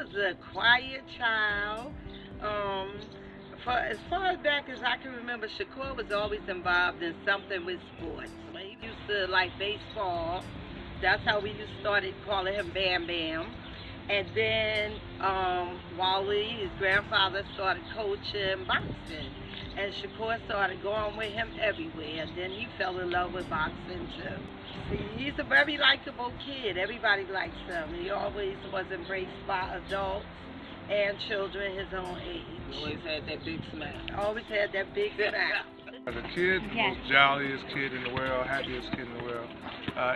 was a quiet child. Um, for as far back as I can remember, Shakur was always involved in something with sports. He used to like baseball. That's how we just started calling him Bam Bam. And then Wally, his grandfather, started coaching boxing. And Shakur started going with him everywhere. And then he fell in love with boxing too. See, he's a very likable kid. Everybody likes him. He always was embraced by adults and children his own age. Always had that big smile. Always had that big smile. As a kid, the most jolliest kid in the world, happiest kid in the world,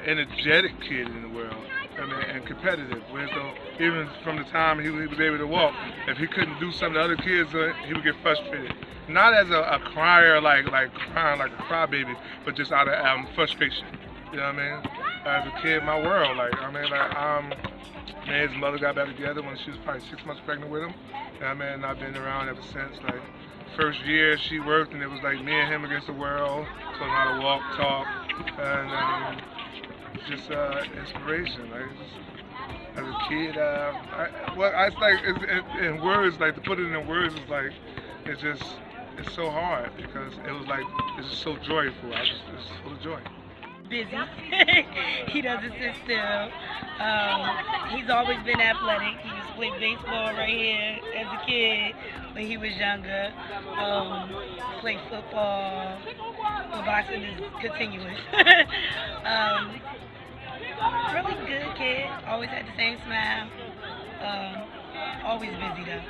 energetic kid in the world, and competitive. So even from the time he was able to walk, if he couldn't do something the other kids, he would get frustrated. Not as a crier, like crying like a crybaby, but just out of frustration. You know what I mean? As a kid, my world, his mother got back together when she was probably 6 months pregnant with him. You know what I mean? And I've been around ever since. Like, first year she worked and it was like me and him against the world. So how to walk, talk, and just inspiration. Like, as a kid, in words, like to put it in words is like, it's so hard because it's just so joyful. It's full of joy. Busy. He doesn't sit still. He's always been athletic. He used to play baseball right here as a kid when he was younger. Played football. The boxing is continuous. Really good kid. Always had the same smile. Always busy though.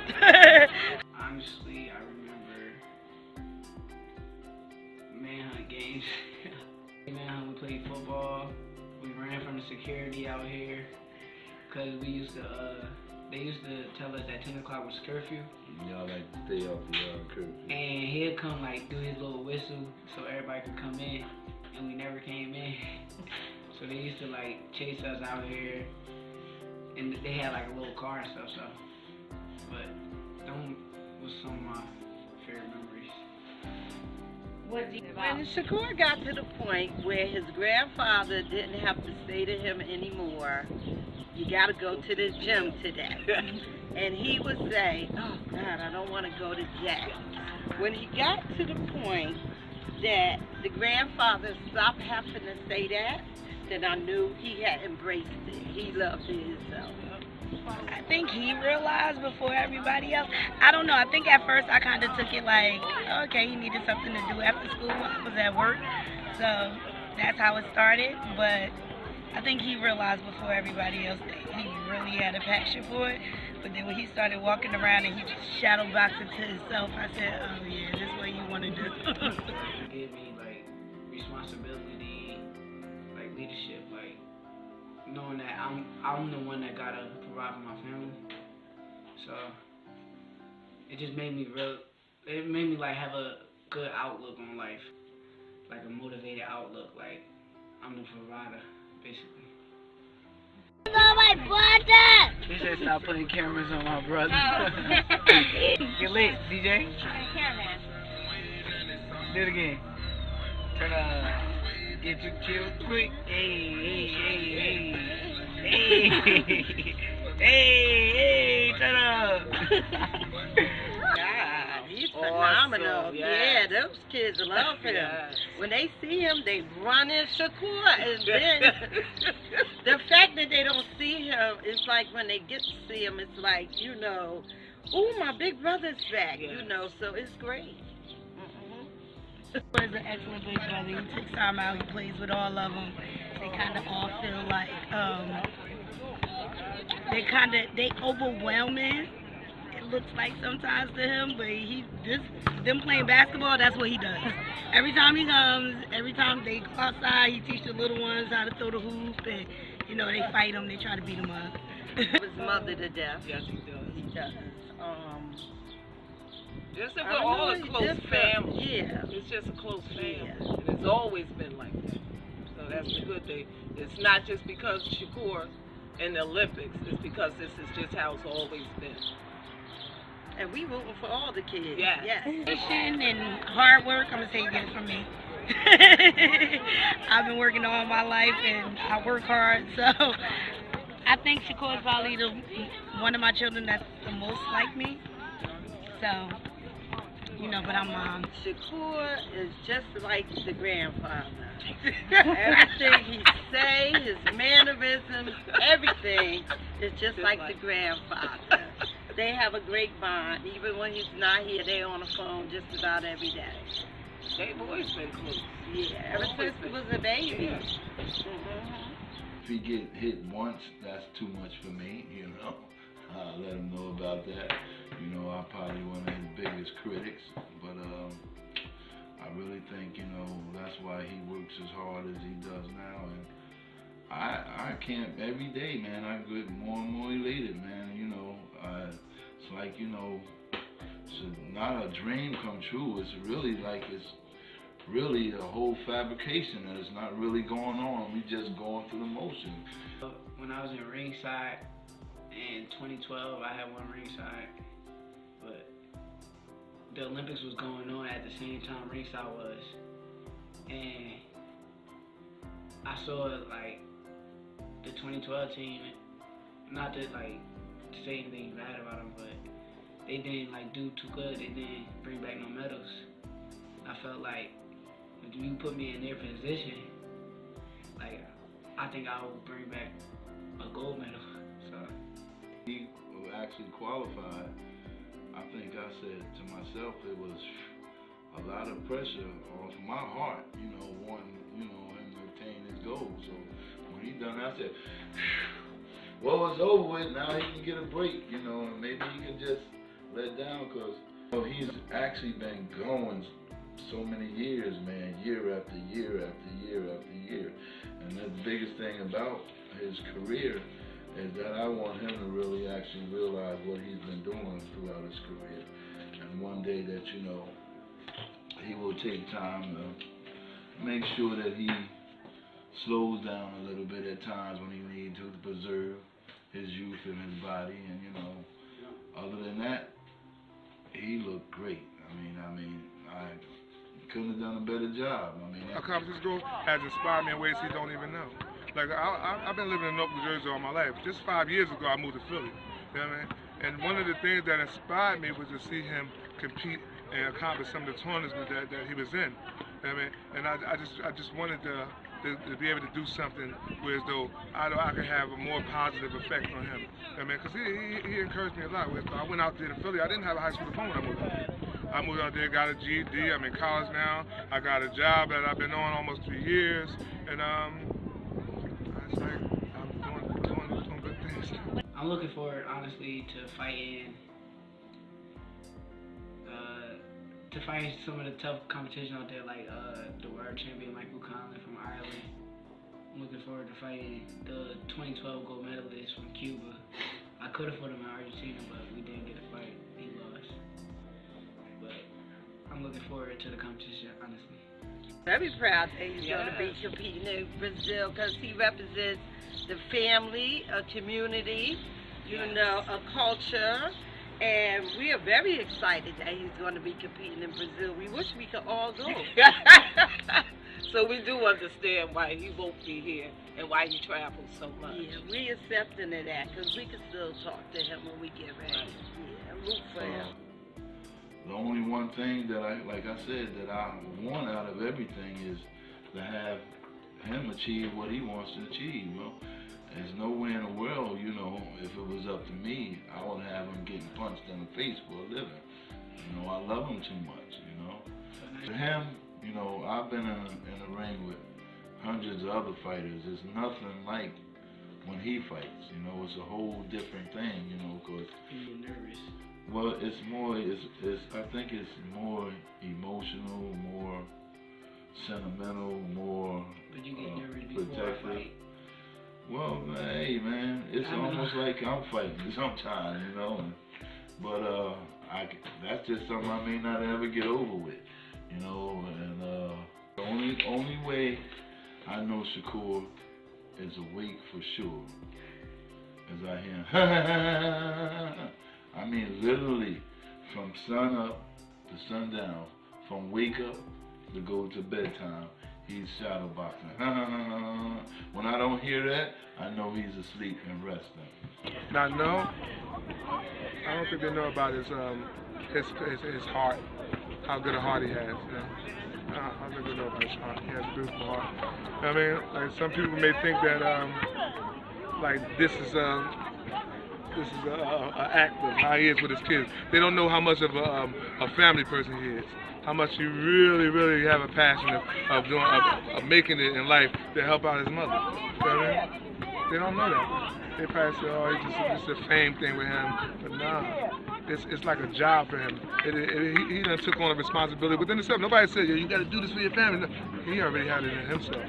Honestly, I remember manhunt games. We played football. We ran from the security out here because they used to tell us that 10 o'clock was curfew. Y'all like to stay off the curfew. And he'd come like do his little whistle so everybody could come in, and we never came in. So they used to like chase us out here, and they had like a little car and stuff. So, but them was some of my favorite memories. When Shakur got to the point where his grandfather didn't have to say to him anymore, you got to go to the gym today. And he would say, oh God, I don't want to go today. When he got to the point that the grandfather stopped having to say that, then I knew he had embraced it. He loved it himself. I think he realized before everybody else. I don't know. I think at first I kind of took it like, okay, he needed something to do after school. I was at work. So that's how it started. But I think he realized before everybody else that he really had a passion for it. But then when he started walking around and he just shadow boxing to himself, I said, oh yeah, this is what you want to do. It gave me like responsibility, like leadership, like knowing that I'm the one that gotta provide for my family. So it just made me like have a good outlook on life, like a motivated outlook. Like I'm the provider, basically. About my brother. They said stop putting cameras on my brother. Get lit, DJ. Camera. Do it again. Turn on. Get you killed quick. Hey, hey, hey, hey. Hey, turn up. God, he's phenomenal. Awesome, Yeah, those kids love him. Yes. When they see him, they run in Shakur. And then the fact that they don't see him, it's like when they get to see him, it's like, ooh, my big brother's back, so it's great. He's an excellent big brother. He takes time out. He plays with all of them. They kind of all feel like they overwhelming. It looks like sometimes to him, but them playing basketball, that's what he does. Every time he comes, every time they go outside, he teaches the little ones how to throw the hoop, and they fight him. They try to beat him up. His mother to death. Yes, he does. He does. Just that we're all a close family. Yeah. It's just a close family. Yeah. And it's always been like that. So that's the good thing. It's not just because Shakur in the Olympics. It's because this is just how it's always been. And we rooting for all the kids. Yes. Passion and hard work, I'm going to say you get it from me. I've been working all my life and I work hard, so I think Shakur is probably one of my children that's the most like me. So, but I'm Shakur is just like the grandfather. Everything he say, his mannerisms, everything is just like the grandfather. They have a great bond. Even when he's not here, they're on the phone just about every day. They've always been close. Yeah, ever since he was a baby. Yeah. If he get hit once, that's too much for me, I'll let him know about that. I'm probably one of his biggest critics, but I really think, that's why he works as hard as he does now. And I can't, every day, man, I get more and more elated, man. It's like, it's not a dream come true. It's really like, it's really a whole fabrication that is not really going on. We just going through the motion. When I was in ringside in 2012, I had one ringside, but the Olympics was going on at the same time ringside was, and I saw like the 2012 team, not to like say anything bad about them, but they didn't like do too good. They didn't bring back no medals. I felt like if you put me in their position, like I think I would bring back a gold medal. So he actually qualified. I think I said to myself, it was a lot of pressure off my heart, wanting, him to attain his goal. So when he done, I said, well, it's over with. Now he can get a break, and maybe he can just let down, because he's actually been going so many years, man, year after year after year after year. And the biggest thing about his career is that I want him to really actually realize what he's been doing throughout his career. And one day that, he will take time to make sure that he slows down a little bit at times when he needs to preserve his youth and his body. And, other than that, he looked great. I couldn't have done a better job. Accomplish his goal has inspired me in ways he don't even know. Like, I've been living in Newark, New Jersey all my life. Just 5 years ago, I moved to Philly. You know what I mean? And one of the things that inspired me was to see him compete and accomplish some of the tournaments that he was in. You know what I mean? And I just wanted to be able to do something where as though I could have a more positive effect on him. You know what I mean? Because he encouraged me a lot. I went out there to Philly. I didn't have a high school diploma when I moved out there. I moved out there, got a GED. I'm in college now. I got a job that I've been on almost 3 years, and it's like I'm doing good things. I'm looking forward, honestly, to fighting some of the tough competition out there, like the world champion Michael Conlan from Ireland. I'm looking forward to fighting the 2012 gold medalist from Cuba. I could have fought him in Argentina, but we didn't get a fight. He lost. But I'm looking forward to the competition, honestly. Very proud that he's going to be competing in Brazil, because he represents the family, a community, a culture, and we are very excited that he's going to be competing in Brazil. We wish we could all go. So we do understand why he won't be here and why he travels so much. Yeah, we accepting of that, because we can still talk to him when we get ready. Yeah, root for him. The only one thing that like I said, that I want out of everything is to have him achieve what he wants to achieve, There's no way in the world, if it was up to me, I would have him getting punched in the face for a living. I love him too much, For him, I've been in a ring with hundreds of other fighters. It's nothing like when he fights, it's a whole different thing, because You're nervous. Well, it's more, I think it's more emotional, more sentimental, more But you get nervous before a protective. fight. Well, hey man, it's almost like I'm fighting sometimes, But that's just something I may not ever get over with, And the only way I know Shakur is awake for sure is I hear literally from sun up to sundown, from wake up to go to bedtime, he's shadow boxing. When I don't hear that, I know he's asleep and resting. Now, no, I don't think they know about his heart, how good a heart he has. You know? I think they know about his heart. He has a beautiful heart. I mean, like some people may think that like this is an act of how he is with his kids. They don't know how much of a family person he is. How much he really have a passion of making it in life to help out his mother. You know what I mean? They don't know that. They probably say, oh, it's just a fame thing with him. But nah, it's like a job for him. He done took on a responsibility within himself. Nobody said, yeah, you got to do this for your family. No, he already had it in himself.